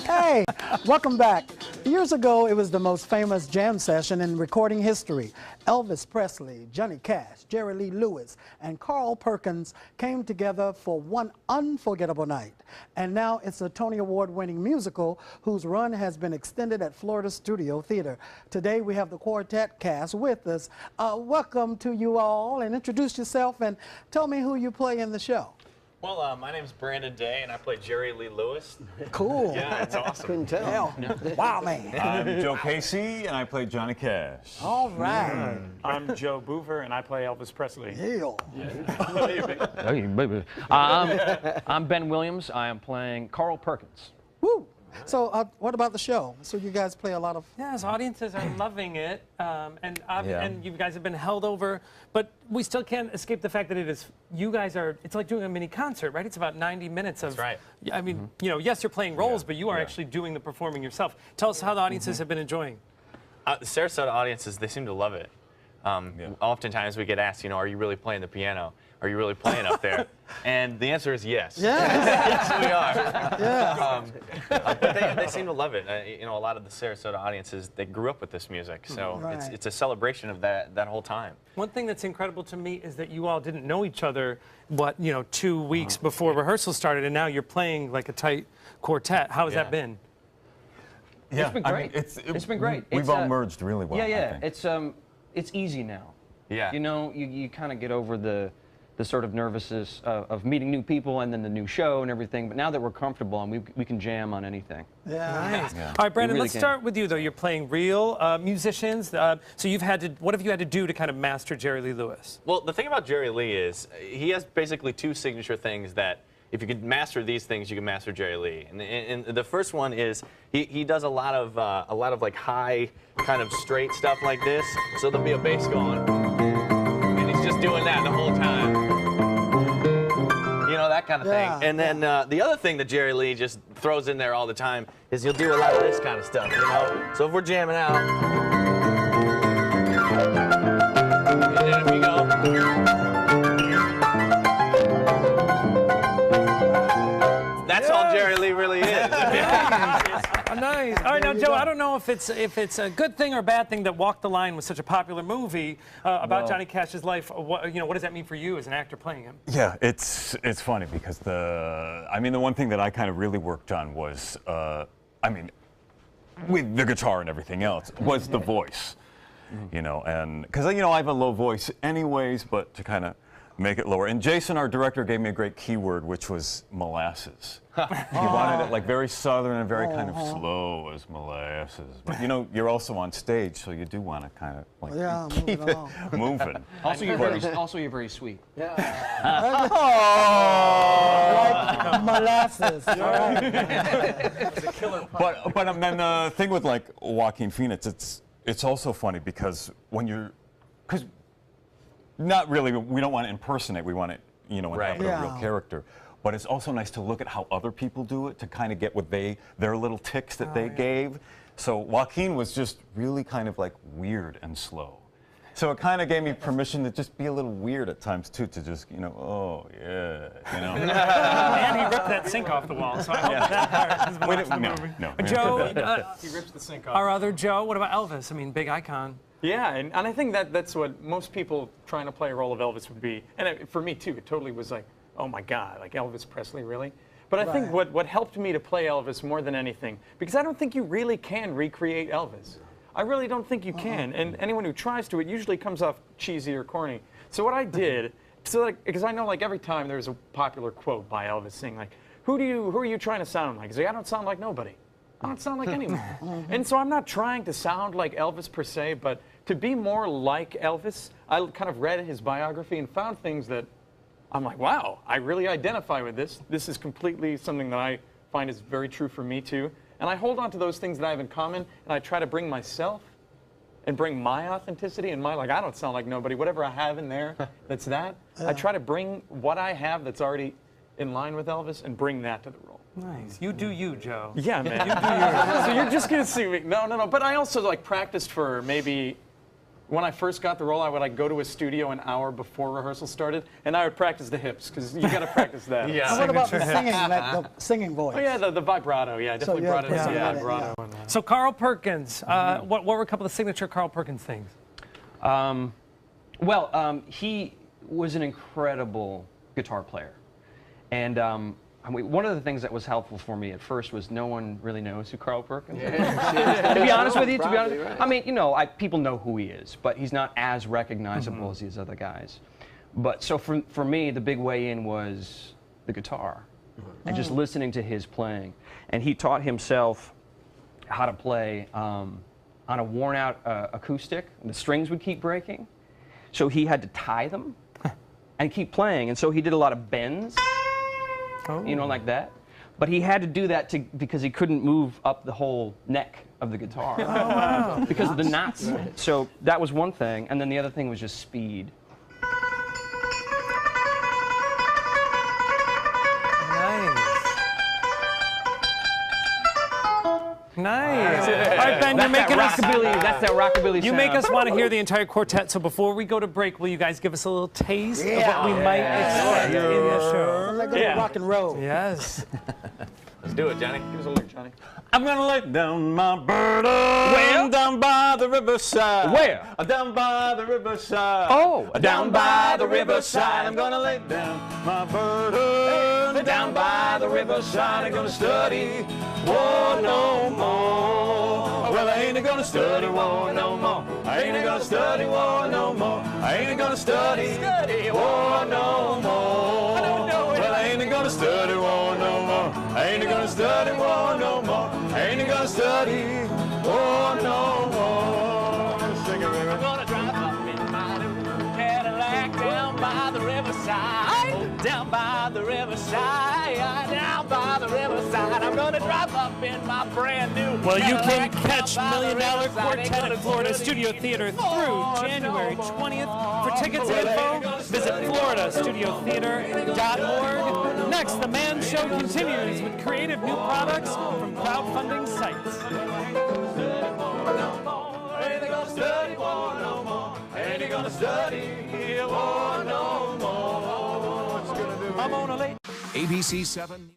Hey, welcome back. Years ago, it was the most famous jam session in recording history. Elvis Presley, Johnny Cash, Jerry Lee Lewis, and Carl Perkins came together for one unforgettable night. And now it's a Tony Award-winning musical whose run has been extended at Florida Studio Theater. Today, we have the Quartet cast with us. Welcome to you all, and introduce yourself and tell me who you play in the show. Well, my name's Brandyn, and I play Jerry Lee Lewis. Cool. Yeah, it's awesome. Couldn't tell. Wow, man. I'm Joe Casey, and I play Johnny Cash. All right. I'm Joe Boover, and I play Elvis Presley. Yeah. Hey, baby. I'm Ben Williams. I am playing Carl Perkins. Woo. So what about the show? So you guys play a lot of... Yes, audiences are loving it, and you guys have been held over, but we still can't escape the fact that it's like doing a mini concert, right? It's about 90 minutes of... That's right. I mean, you know, yes, you're playing roles, but you are actually doing the performing yourself. Tell us how the audiences have been enjoying. The Sarasota audiences, they seem to love it. Oftentimes we get asked, you know, are you really playing the piano? Are you really playing up there? And the answer is yes. Yes. Yes, we are. Yeah. But they seem to love it. You know, a lot of the Sarasota audiences, they grew up with this music, so Right. it's a celebration of that whole time. One thing that's incredible to me is that you all didn't know each other, 2 weeks before rehearsal started, and now you're playing like a tight quartet. How has that been? Yeah, It's been great. It's been great. We've all merged really well. Yeah. I think. It's easy now. Yeah. You know, you kind of get over the sort of nervousness of meeting new people and then the new show and everything. But now that we're comfortable and we can jam on anything. Yeah. Nice. All right, Brandyn, let's start with you, though. You're playing real musicians. So what have you had to do to kind of master Jerry Lee Lewis? Well, the thing about Jerry Lee is he has basically two signature things that if you can master these things, you can master Jerry Lee. And the first one is he does a lot of like high kind of straight stuff like this. So there'll be a bass going, and he's just doing that the whole time. You know, that kind of thing. And then the other thing that Jerry Lee just throws in there all the time is he'll do a lot of this kind of stuff, you know? So if we're jamming out, and then if we go, that's all Jerry Lee really is. Nice. All right, now, Joe, I don't know if it's a good thing or a bad thing that Walk the Line was such a popular movie about Johnny Cash's life. What does that mean for you as an actor playing him? Yeah, it's funny because the one thing that I kind of really worked on was, with the guitar and everything else, was the voice. You know, and because I have a low voice anyways, but to kind of make it lower. And Jason, our director, gave me a great keyword, which was molasses. He wanted it like very southern and very kind of slow as molasses. But you're also on stage, so you do want to kind of like keep it moving. Also, you're very sweet. Like molasses. But then the thing with like Joaquin Phoenix, it's also funny because because not really, we don't want to impersonate, we want to, inhabit a real character. But it's also nice to look at how other people do it to kind of get what their little ticks that they gave. So Joaquin was just really kind of like weird and slow. So it kind of gave me permission to just be a little weird at times too, to just, oh yeah, And he ripped that sink off the wall, so I hope that part is the movie. No. Joe, he rips the sink off. Our other Joe, what about Elvis? I mean, big icon. Yeah, and I think that's what most people trying to play a role of Elvis would be. And for me, too, it totally was like, oh, my God, like Elvis Presley, really? But I think what helped me to play Elvis more than anything, because I don't think you really can recreate Elvis. I really don't think you can. And anyone who tries to, it usually comes off cheesy or corny. So what I did, because I know like every time there's a popular quote by Elvis saying like, who are you trying to sound like? He's like, I don't sound like nobody. I don't sound like anyone. And so I'm not trying to sound like Elvis per se, but to be more like Elvis, I kind of read his biography and found things that I'm like, wow, I really identify with this. This is completely something that I find is very true for me too. And I hold on to those things that I have in common, and I try to bring myself and bring my authenticity and I don't sound like nobody. Whatever I have in there that's that, I try to bring what I have that's already in line with Elvis and bring that to the role. Nice. You do you, Joe. Yeah, man. You do you. So you're just going to see me. No. But I also like practiced for maybe when I first got the role, I would like go to a studio an hour before rehearsal started, and I would practice the hips because you got to practice that. Yeah. And what about the Signature singing, like the singing voice? Oh yeah, the vibrato. Yeah, I definitely you brought have in to some sing it, vibrato. yeah. And, So Carl Perkins, what were a couple of signature Carl Perkins things? He was an incredible guitar player. And one of the things that was helpful for me at first was no one really knows who Carl Perkins is. To be honest with you, Right. I mean, people know who he is, but he's not as recognizable as these other guys. But so for me, the big way in was the guitar and just listening to his playing. And he taught himself how to play on a worn-out acoustic. And the strings would keep breaking, so he had to tie them and keep playing. And so he did a lot of bends. Like that. But he had to do that because he couldn't move up the whole neck of the guitar because of the knots. So that was one thing, and then the other thing was just speed. Nice. All right, Ben, you're making us. That's that rockabilly You sound. make us want to hear the entire quartet. So before we go to break, will you guys give us a little taste of what we might expect in the show? Like a rock and roll. Yes. Let's do it, Johnny. Give us a lick, Johnny. I'm gonna lay down my burden down by the riverside. Where? Down by the riverside. Oh, down by the riverside. I'm gonna lay down my burden down by the riverside. I'm gonna study war no more. Well, I ain't gonna study war no more. I ain't gonna study war no more. I ain't gonna study war no more. Well, I ain't gonna study war no more. I ain't gonna study war no more. I ain't gonna study war no more. Sing it, baby. I'm gonna drive up in my new Cadillac down by the riverside. Down by the riverside. Down by the riverside. I'm gonna drive up in my brand new Well, you can Cadillac catch down by the $1 Million riverside. Quartet at Florida Studio Theater through January 20th. For tickets and info, visit floridastudiоtheater.org. Next, the Man Show continues with creative new products from crowdfunding sites. Ain't gonna study war no more. Ain't gonna study war no more. I'm on a late ABC 7